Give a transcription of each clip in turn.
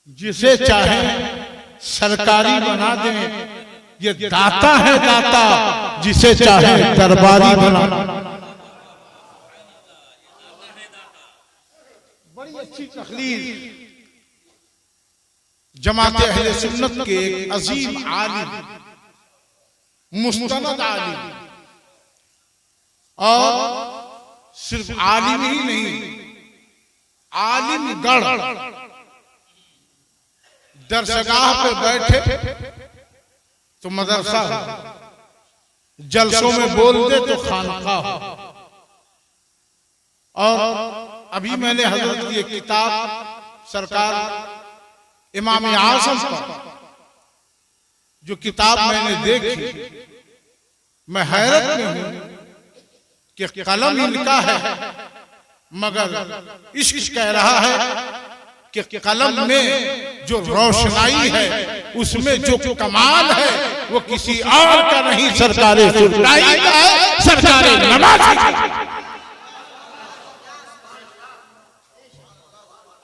जिसे चाहे सरकारी बना दें, ये दाता है दाता, जिसे चाहे दरबारी बना। बड़ी अच्छी तकरीर जमात अहले सुन्नत के एक अजीम आलिम, मुस्तनद आलिम, और सिर्फ आलिम ही नहीं, आलिमगढ़ दरसगाह पे बैठे तो मदरसा हो, जलसों में बोल दे तो खानकाह हो। और अभी मैंने हजरत की एक किताब सरकार इमाम आज़म पर जो किताब मैंने देखी, मैं हैरत में हूं कि कलम इनका है, मगर इश्क कह रहा है कि कलम में जो रोशनाई है, उसमें जो कमाल है, वो किसी और का नहीं, सरकारे सुरताई का है, सरकारे नमाज़ी का है।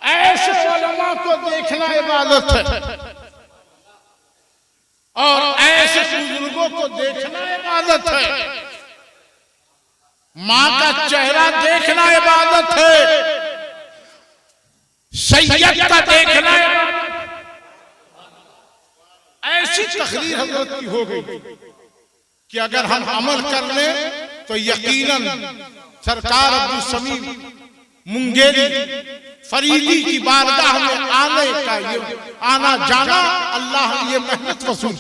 ऐसे उलमा को देखना इबादत है और ऐसे बुजुर्गों को देखना इबादत है। माँ का चेहरा देखना इबादत है, सैयद का देखना। ऐसी तकरीर हजरत की हो गई कि अगर हम अमल कर लें तो यकीनन सरकार अब्दुल समीम मुंगेरी फरीदी की बारगाह में आने का, ये आना जाना अल्लाह ये मेहनत वसूल।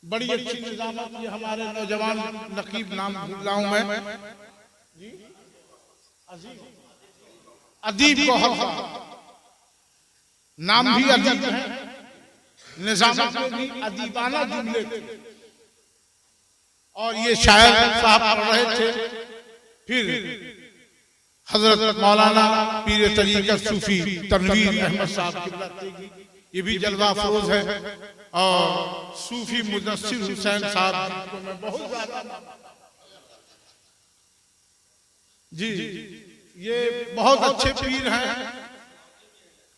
बड़ी अच्छी निजामत ये हमारे नौजवान नकीब, नाम भूल रहा हूं मैं, अदीब गौहर, नाम भी अदीब है, निजामत में भी अदीबाना जुमले थे। और ये शायर साहब पढ़ रहे थे, फिर हजरत मौलाना पीर तरीक़त सूफी तनवीर अहमद साहब की, ये भी जलवा फरोज है, और सूफी मुदस्सिर हुसैन साहब को मैं बहुत ज्यादा जी, ये बहुत अच्छे पीर हैं।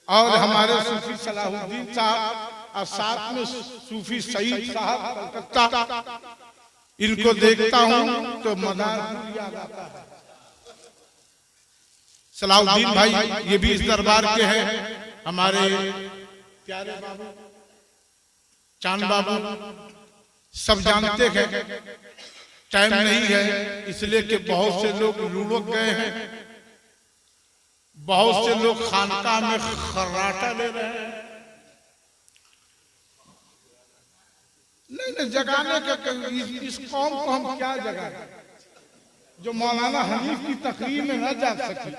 और हमारे सूफी सलाहुद्दीन साहब और साथ में सूफी सईद साहब कलकत्ता, इनको देखता हूं तो मदार याद आता है। सलाहुद्दीन भाई ये भी इस दरबार के हैं, हमारे प्यारे बाबू चांद बाबू, सब जानते हैं। टाइम नहीं है इसलिए कि बहुत से लोग लुढ़क गए हैं, बहुत से लोग खानकाह में खर्राटा ले रहे हैं। नहीं जगाने का इस कौम को हम क्या जगाएं जो मौलाना हनीफ की तकरीर में न जा सके।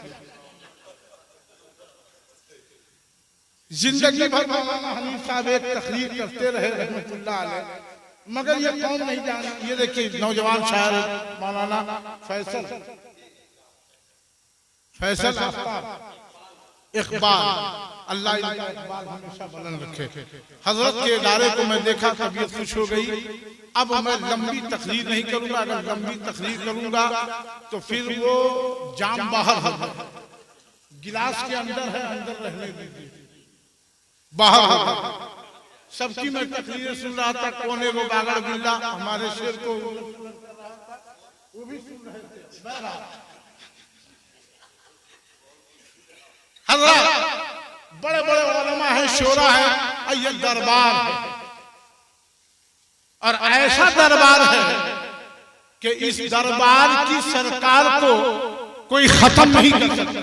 जिंदगी भर मौलाना हनीफ साहब एक तकरीर करते रहे रहमतुल्लाह अलैह, मगर ये कौम नहीं जानती। ये देखिए नौजवान शायर मौलाना फैसल इकबाल, अल्लाह इनका इकबाल हमेशा बुलंद रखे। हजरत के इदारे को मैं देखा, तबीयत खुश हो गई। अब मैं लंबी तकरीर नहीं करूंगा, अगर लंबी तकरीर करूंगा तो फिर वो जाम बाहर होगा, गिलास के अंदर है, अंदर रहने दीजिए, बाहर होगा। सबकी मैं तकरीरें सुन रहा था, कोने वो बागड़ बिल्ला हमारे शेर को वो भी सुन रहे थे। बड़े बड़े उलमा है, शोरा है, ये दरबार है और ऐसा दरबार है कि इस दरबार की सरकार को कोई खत्म नहीं कर सकता।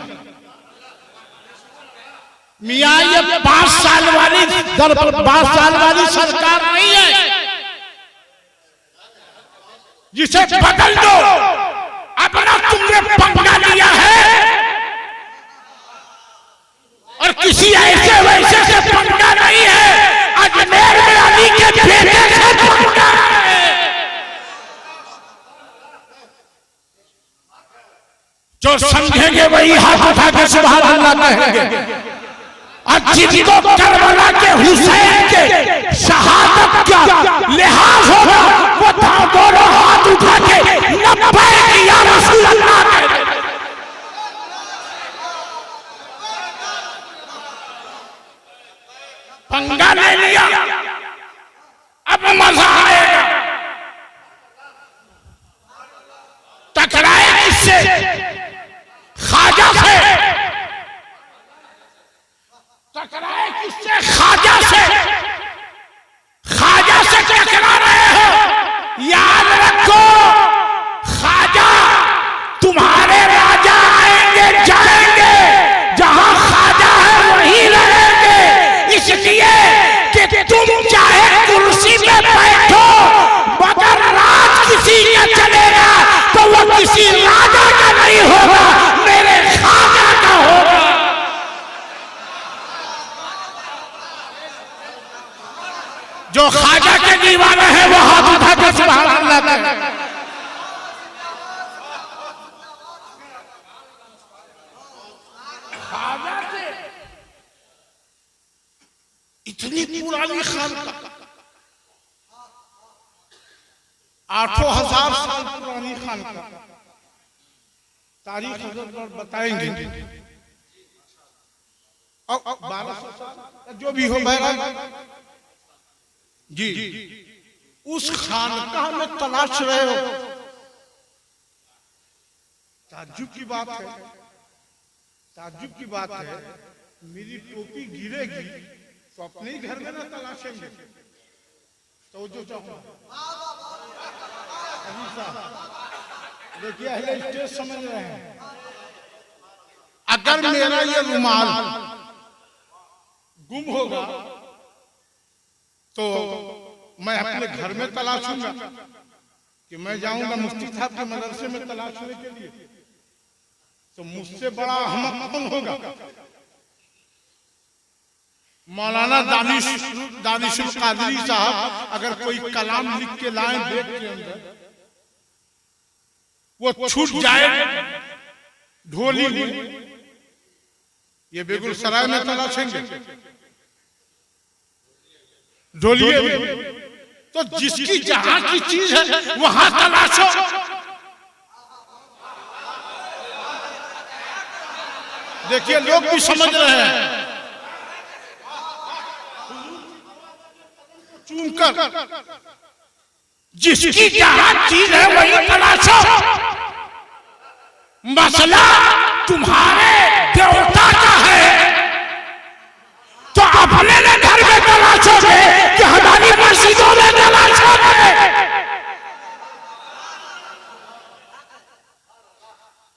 मियां ये 5 साल वाली 5 साल वाली सरकार नहीं है जिसे बदल दो। अपना तुमने पंगा लिया है और किसी ऐसे वैसे से पंगा नहीं है, अजमेर में अली के बेटे से पंगा है। जो समझेंगे वही हाथ उठा के सुभान अल्लाह कहेंगे। और जिनको करबला के हुसैन के शहादत का लिहाज होगा वो दोनों हाथ उठा के लब्बैक या रसूल अल्लाह कहेंगे। पंगा ले लिया, अब मजा आएगा। टकराए किससे? ख्वाजा से। टकराए किससे? ख्वाजा से। ख्वाजा से टकरा रहे हो, याद रखो ख्वाजा तुम्हारे राजा आएंगे जाएंगे, जहां ख्वाजा है वहीं रहेंगे। इसलिए कि तुम चाहे कुर्सी पे बैठो, मगर राज किसी का चलेगा तो वो किसी राजा का नहीं होगा, मेरे ख्वाजा का होगा। जो ख्वाजा के दीवाने हैं वो हाथ उठा के सुभान अल्लाह कहें। ख्वाजा से इतनी पुरानी खानका, 8,000 साल पुरानी खानका, तारीख हजरत बताएंगे। और 1200 साल जो भी हो बहरहाल जी, उस खानका में तलाश रहे हो। ताज्जुब की बात है, ताज्जुब की बात है, मेरी टोपी गिरेगी तो अपने ही घर में ना तलाशेंगे। तो जो चाहो देखिए, अहले स्टेज समझ रहे हैं। अगर मेरा ये रुमाल गुम होगा तो मैं अपने घर में तलाशूंगा कि मैं जाऊंगा मुफ्ती साहब के मदरसे में तलाशने के लिए, तो मुझसे बड़ा अहमक कौन होगा? मौलाना दानिशुल कादरी साहब अगर कोई कलाम लिख के लाएं बेग के अंदर, वो छूट जाए ढोली में, ये बेगूसराय में तलाशेंगे ढोलिए में। तो जिसकी जहां की चीज है वहां तलाशो। देखिए लोग भी समझ रहे हैं। चूमकर जिसकी जहां चीज है वही तलाशो। मसला तुम्हारे देवता का है तो अपने घर में तलाशोगे कि हमारी मस्जिदों में तलाशोगे?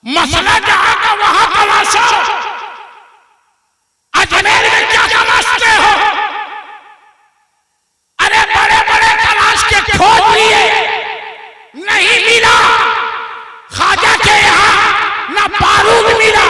मसला जहां का वहां तलाशो। अजमेर में क्या तलाशते हो? अरे बड़े बड़े तलाश के खोज लिए, नहीं मिला। ख्वाजा के यहाँ न बारूद मिला,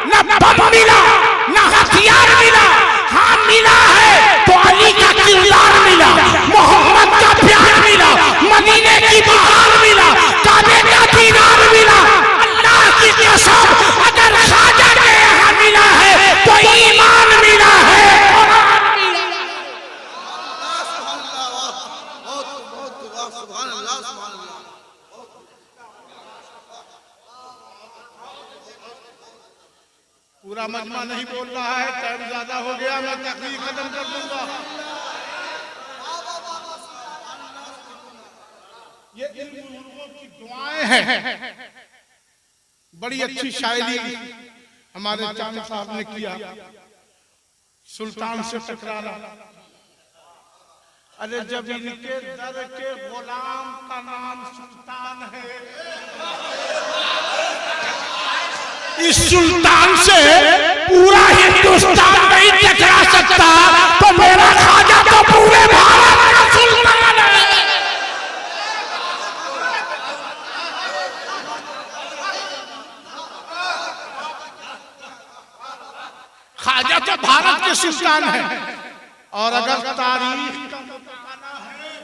न बम मिला, न हथियार मिला। हाँ मिला है तो अली का किरदार मिला, मोहम्मद का प्यार मिला, मदीने की बहार मिला, काबे का दीनार मिला। अल्लाह की कसम, अगर ख्वाजा के यहाँ मिला है तो ईमान मिला है, कुरान मिला है। पूरा मजमा नहीं बोल रहा है, टाइम ज्यादा हो गया, मैं तकरीर खत्म कर दूंगा। ये इन बुजुर्गों की दुआएं हैं। बड़ी अच्छी शायरी हमारे चांद साहब ने किया, सुल्तान से टकराना। अरे जब इनके दर के गुलाम का नाम सुल्तान है, इस सुल्तान से पूरा हिंदुस्तान नहीं टकरा सकता, तो मेरा ख्वाजा तो पूरे भारत का सुल्तान है। ख्वाजा तो भारत के सुल्तान है। और अगर तारीख का मुताला है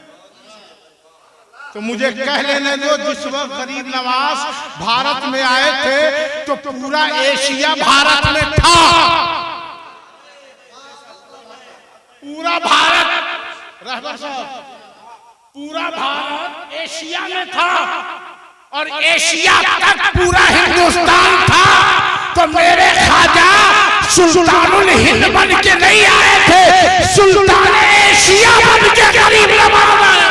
तो मुझे कह लेने दो, जिस वक्त गरीब नवाज भारत में आए थे तो पूरा एशिया भारत में था। पूरा भारत रहबर साहब, पूरा भारत एशिया में था और एशिया तक पूरा हिंदुस्तान था। तो मेरे ख्वाजा सुल्तानुल हिंद बन के नहीं आए थे, सुल्तान एशिया बन के गरीब नवाज आए।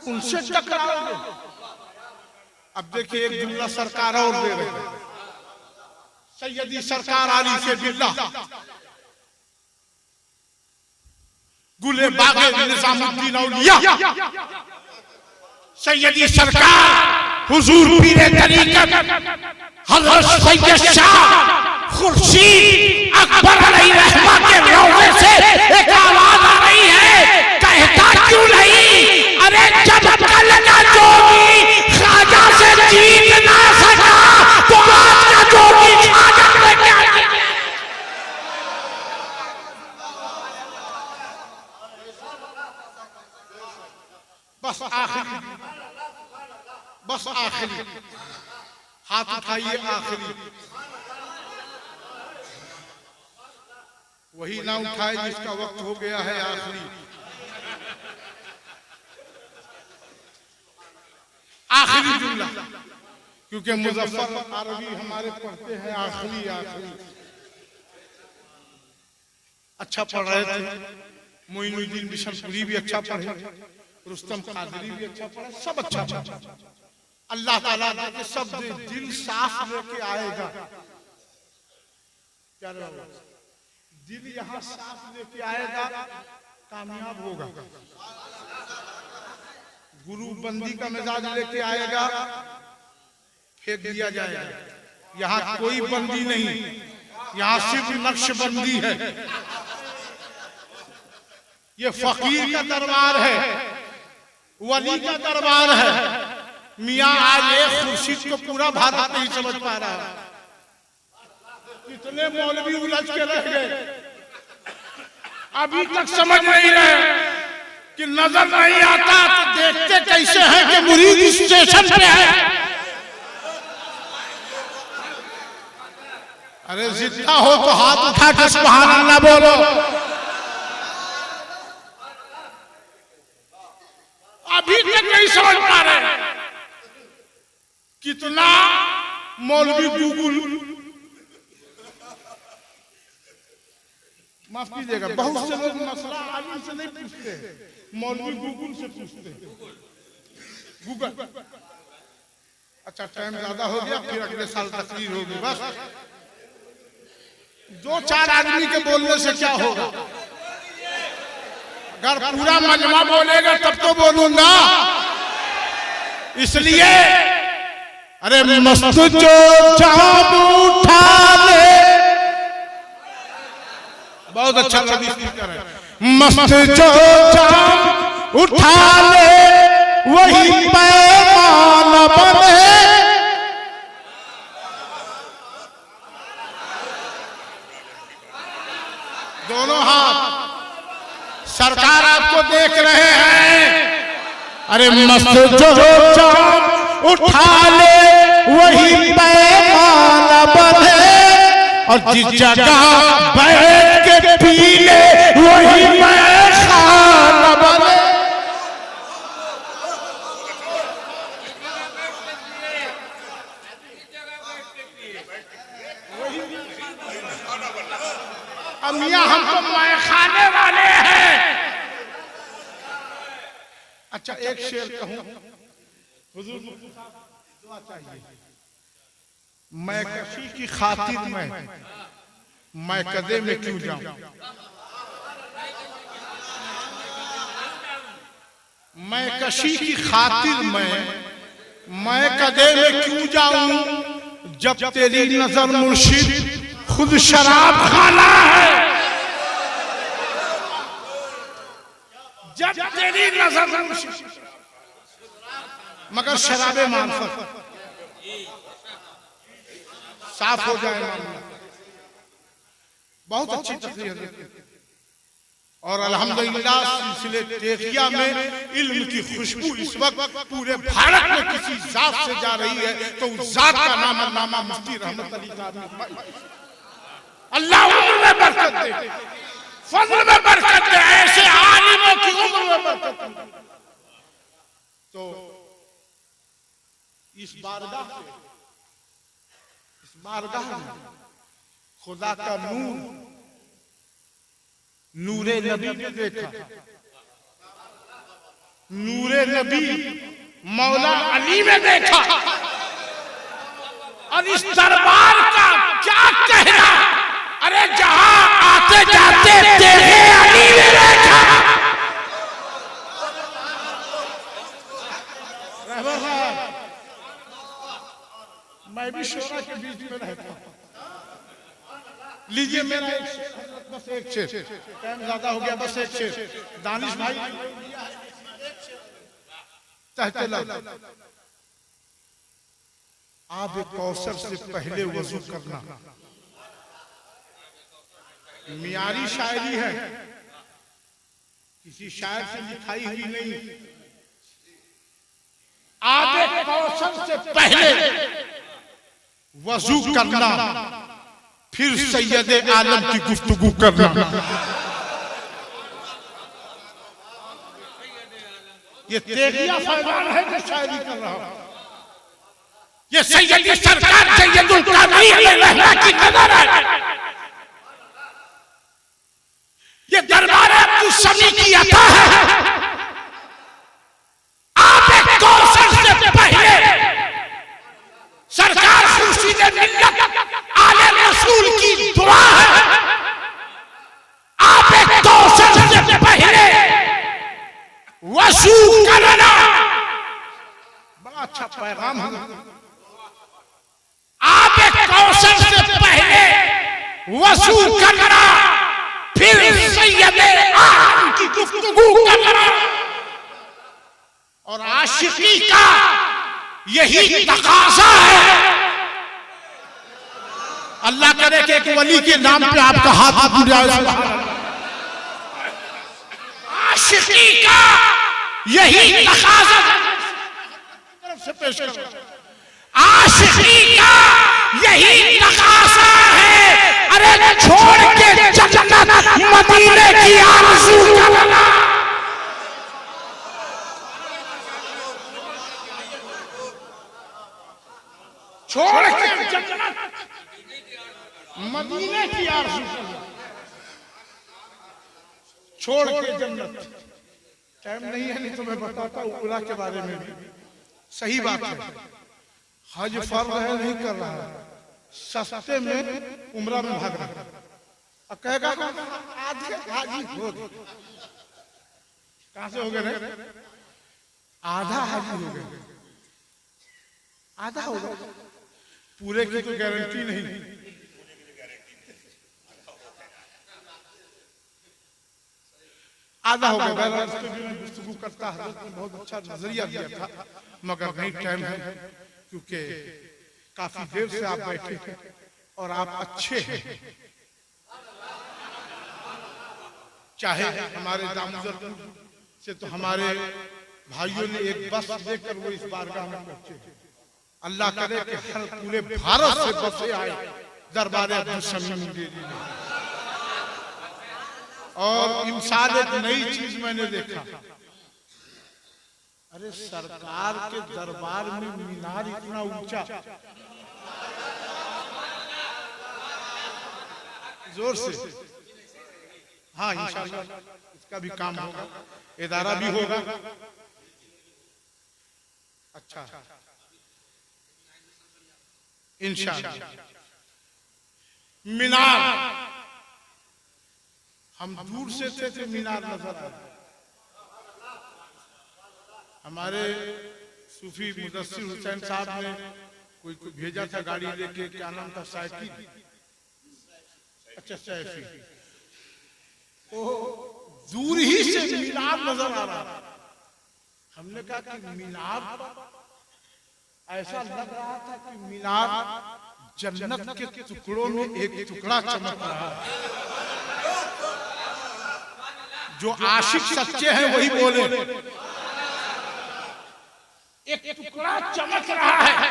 उनसे टकराओगे। अब देखिए एक जुमला सरकार और दे रहे हैं, सैयदी सरकार आली से बिल्ला गुले बागे निजामुद्दीन औलिया, सैयदी सरकार हुजूर पीरे तरीकत हज़रत सैयद शाह खुर्शीद अकबर अलैहिर्रहमा के रोज़े से एक आवाज आ रही है, कहता क्यों नहीं, अरे जब कल का जोगी ख्वाजा से जीत ना सका तो आज का जोगी ख्वाजा से क्या जीतेगा? बस आखिरी, बस आखिरी हाथ उठाइए, आखिरी वही ना उठाए जिसका वक्त हो गया है। आखिरी आखिरी जुमला, क्योंकि मुजफ्फर अरबी हमारे पढ़ते हैं आखिरी आखिरी। अच्छा पढ़ रहे थे, मोइनुद्दीन बिशनपुरी भी अच्छा पढ़े, रुस्तम कादरी भी अच्छा पढ़े, सब अच्छा पढ़े। अल्लाह ताला के सब दिल साफ लेके आएगा। क्या रहा, दिल यहाँ साफ लेके आएगा, कामयाब होगा। गुरु बंदी का मिजाज लेके आएगा, फेंक दिया जाएगा। यहाँ कोई बंदी नहीं, यहाँ सिर्फ नक्शबंदी है। ये फकीर का दरबार है, वली का दरबार है। मियाँ आज एक खुर्शीद को पूरा भारत नहीं समझ पा रहा। कितने मौलवी उलझ के रह गए, अभी तक समझ नहीं रहे कि नजर नहीं आता तो देखते कैसे हैं कि मुरीद स्टेशन पे है। अरे जितना हो तो हाथ उठा के सुभान अल्लाह बोलो। अभी तक नहीं समझ पा रहे कितना मौलवी गूगल, माफ कीजिएगा, बहुत से लोग मसला आलिम से नहीं पूछते, मौलवी गूगल से पूछते। गूगल, अच्छा टाइम ज्यादा हो गया, फिर अगले साल तकरीर होगी। बस दो चार आदमी के बोलने से क्या होगा? अगर पूरा मजमा बोलेगा तब तो बोलूंगा। इसलिए अरे मस्त जो चाँद उठा ले, बहुत अच्छा स्पीकर है। मस्त जो चाँद उठा ले वही पैमान बने, दोनों हाथ सरकार आपको देख रहे हैं। अरे मस्त जो चाँद उठा ले वही पैमान बने, और जिस जगह बैठ के पी ले वही पैखाना बने। अब मियां हम तो मैं खाने वाले हैं। अच्छा एक शेर कहूं, हुजूर दुआ चाहिए। मैं कशी की खातिर मैं कदे में क्यों जाऊं, मैं कशी की खातिर मैं कदे में क्यों जाऊं, जब तेरी नजर मुर्शिद खुद शराब खाना है। जब तेरी नजर मुर्शिद, मगर शराबे मार्फत साफ हो जाए मामला। बहुत अच्छी तकरीर है। और अल्हम्दुलिल्लाह सिलसिले तेकिया में इल्म की खुशबू इस वक्त पूरे भारत में किसी जात से जा रही है तो उस जात का नाम अल्लामा मुफ्ती रहमत अली कादरी। अल्लाह उम्र में बरकत दे, फजल में बरकत दे, ऐसे आलिमों की उम्र में बरकत दे। तो इस बारगाह में खुदा का नूरे नबी ने देखा। नूरे नबी मौला अली में देखा। और इस दरबार का क्या कहना, अरे जहां आते जाते देखे अली में देखा। मैं भी शोरा के बीच में रहता हूं। लीजिए मेरा एक शेर, बस एक शेर, टाइम ज्यादा हो गया, बस एक शेर। दानिश भाई आब कौसर से पहले वजू करना मियारी शायरी है, किसी शायर से लिखाई हुई नहीं। आब कौसर से पहले वजू करना, फिर सैयद आलम की गुफ्तगू करना। ये तेगिया फैजान है जो शायरी कर रहा हूं। ये सैयदी सरकार सैयदुल कादरी अलैहि की नजर है। ये दरबार अब्दुल समी की अता है। आप कौसर से पहले सरकार खुर्शीद मिल्लत आले रसूल की दुआ है। आप कौसर से पहले वजू करना, बड़ा अच्छा पैगाम है। आप कौसर से पहले वजू करना, फिर सैयद आलम की गुफ्तगू करना। और आशिकी का यही तकाज़ा है। अल्लाह करे कि एक वली के नाम पे आपका हाथ उठ जाए। आशिकी का यही तकाज़ा से पेश करो। आशिकी का यही तकाज़ा है। अरे छोड़ के जन्नत मदीने की आरज़ू करना। छोड़ के जन्नत मदीने की आरज़ू करना, छोड़ के जन्नत। टाइम नहीं है, नहीं तो मैं बताता हूँ उला के बारे में भी। सही बात है, हज फर्ज है, नहीं कर रहा है, सस्ते में उम्रा में भाग रहा है। अब कहेगा आधे हाजी हो गए। कहां से हो गए? आधा हाजी हो गए, आधा हो गया, पूरे की तो गारंटी नहीं। आधा हो गया। गुफ्तगू करता है, बहुत अच्छा नजरिया दिया था, मगर नहीं टाइम है, क्योंकि काफी देर से आप बैठे हैं और आप अच्छे हैं। चाहे हमारे दामोदर से तो हमारे भाइयों ने एक बस लेकर वो इस बारगाह में पहुंचे। अल्लाह करे कि हर पूरे भारत से बसें आए दरबार अब्दुल समी में। और इंसान एक नई चीज मैंने देखा, अरे सरकार के दरबार में मीनार इतना ऊंचा, जोर से। हाँ, इंशाअल्लाह इसका भी काम होगा, इदारा भी होगा। अच्छा, इंशाअल्लाह मीनार, हम दूर से थे तो मीनार नजर आ रहा। हमारे सूफी मुदस्सिर हुसैन साहब ने कोई भेजा था गाड़ी लेके, क्या नाम था, साइकिल, अच्छा सैफी, तो दूर ही से मीनार नजर आ रहा। हमने कहा कि मीनार, ऐसा लग रहा था कि मीनार जन्नत के टुकड़ों में एक टुकड़ा चमक रहा है। जो आशिक सच्चे हैं वही बोले, एक टुकड़ा चमक रहा है।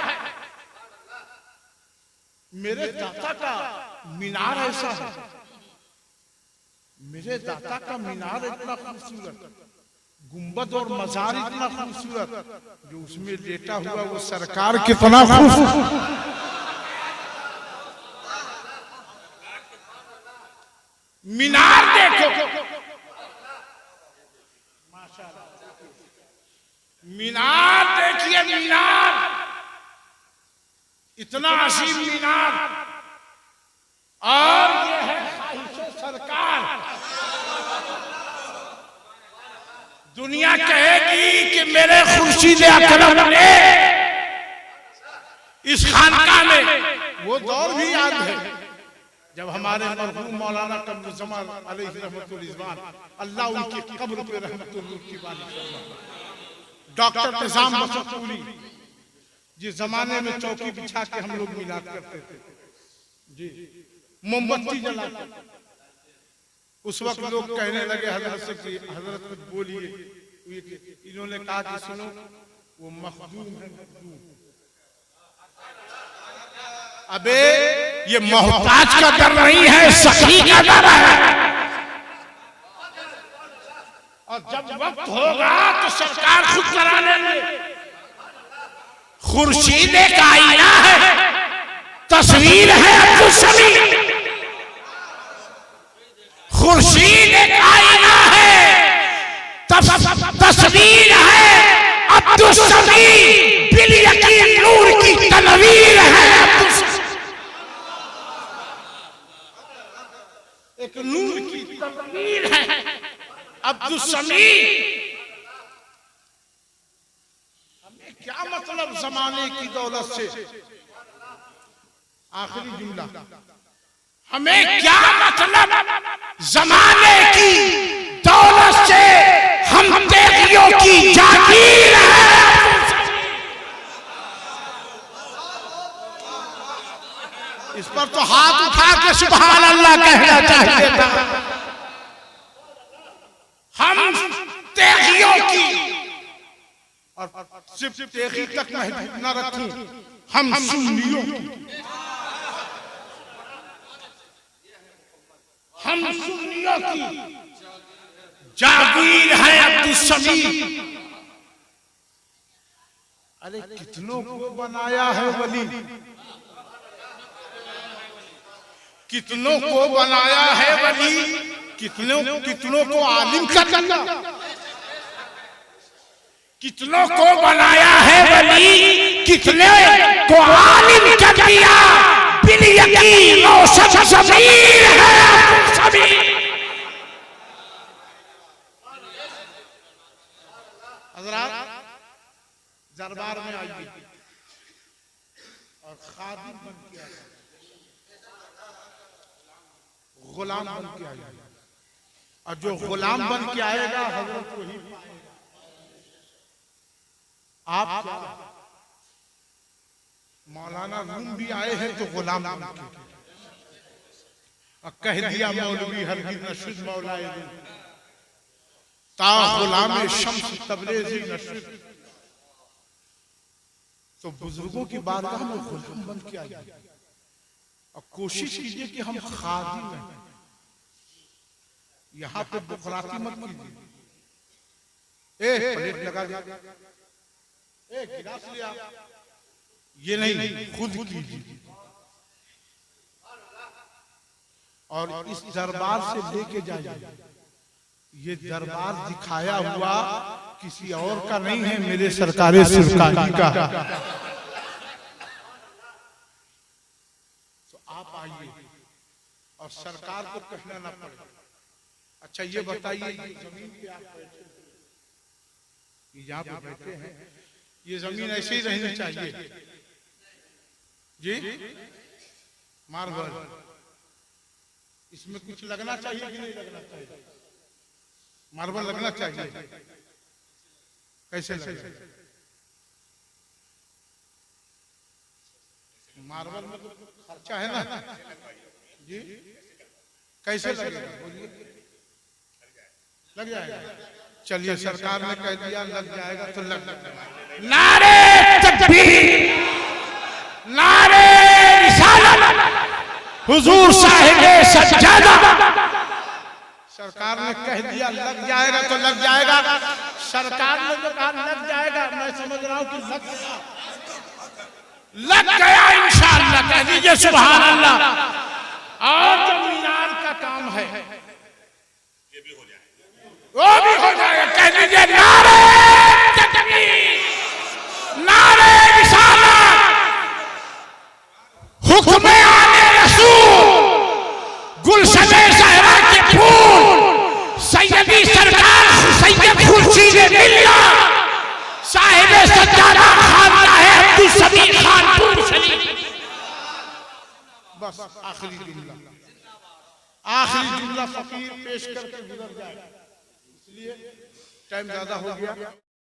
मेरे दाता का मीनार ऐसा है, मेरे दाता का मीनार इतना खूबसूरत, गुंबद और मजार इतना खूबसूरत, जो उसमें लेटा हुआ वो सरकार कितना खूबसूरत। मीनार देखो, मीनार देखिए, मीनार इतना असीम मीनार, और ये है ख्वाहिशे सरकार। दुनिया कहेगी कि मेरे खुर्शीद अकरम ने इस खानका में, वो दौर भी याद है जब हमारे मरहूम मौलाना कमरुज़्ज़मान अलैहि रहमतुल रिज़वान, अल्लाह उनकी कब्र पे रहमतुल की बानी फरमाए, डॉक्टर निजाम बख्शपुरी, जिस जमाने में चौकी बिछा के हम लोग मिलाद करते थे जी, मोमबत्ती जलाते, उस वक्त लोग कहने लगे हजरत से कि हजरत कुछ बोलिए। इन्होंने कहा कि सुनो, वो मखदूम है, मखदूम। अबे ये मोहताज का दर नहीं है, सखी का दर है। और जब वक्त होगा तो सरकार खुद करा लेंगे। खुर्शीद एक आईना है, तस्वीर है अब्दुल समी। खुर्शीद एक आईना है, तस्वीर है अब्दुल समी। बिल यकीन नूर की तनवीर है अब्दुल समी। एक नूर की तनवीर है अब्दुल समी। हमें क्या मतलब जमाने की दौलत से, आखिरी जुमला, हमें क्या मतलब जमाने की दौलत से, हम तेगियों की जागीर है। इस पर तो हाथ उठा के सुभान अल्लाह कहना चाहिए था। हम तेगियों की, और सिर्फ तेगी तक महदूद न रखूं, हम सुन्नियों की, हम सुन्नियों की जागीर है अब्दुल समी। अरे कितनों को बनाया है वली, कितनों को बनाया है वली, कितनों को आलिम कर दिया, कितनों को बनाया है वली, कितने को आलिम कर दिया। बिल यकीन रोशन ज़मीर है सभी। हज़रात दरबार में आइए और खादिम बन के आइए, गुलाम बन के आइए, और जो गुलाम बन के आएगा हजरत वही आप। मौलाना रूम भी आए हैं तो गुलाम बन के, और कह दिया मौलवी हरगिज़ नशुद मौलाए ता गुलाम शम्स तबरेज़ी नशुद। तो बुजुर्गों की बारगाह में गुलाम बन के आइए और कोशिश कीजिए कि हम खादिम हैं। यहाँ पे बुखराती मत कीजिए, प्लेट लगा दे, गिलास लिया, ये नहीं, खुद कीजिए। और इस दरबार से लेके जाइए, ये दरबार दिखाया हुआ किसी और का नहीं है, मेरे सरकारे सुल्तानी का। तो आप आइए और सरकार को कहना ना पड़े। अच्छा ये बताइए, ये जमीन पे आप बैठे, यहाँ पे बैठे हैं, ये जमीन ऐसे ही रहनी चाहिए जी? मार्बल इसमें कुछ लगना चाहिए कि नहीं लगना चाहिए? मार्बल लगना चाहिए। कैसे लगेगा? मार्बल में तो खर्चा है ना जी, कैसे लगेगा बोलिए? लग जाएगा। चलिए सरकार ने कह दिया लग जाएगा तो लग जाएगा। नारे तकबीर, नारे रिसालत, हुजूर साहिब सज्जादा। सरकार ने कह दिया लग जाएगा तो लग जाएगा। सरकार ने जो कहा लग जाएगा, मैं समझ रहा हूं कि लग गया इंशाअल्लाह। कह दीजिए सुभान अल्लाह। और जो मीनार का काम है ये भी हो जाएगा, वो भी हो जाएगा। कह दीजिए नारे तकबीर, नारे रिसालत, हुक्म आने रसूल, गुलशने ज़हरा के फूल, सैयदी सरकार सैयद खुर्शीद मिल्लत, साहिब सज्जादा खानका है अब्दुल समी खान पुरशली। बस आखिरी जुमला फकीर पेश करके गुजर जाए, इसलिए टाइम ज्यादा हो गया।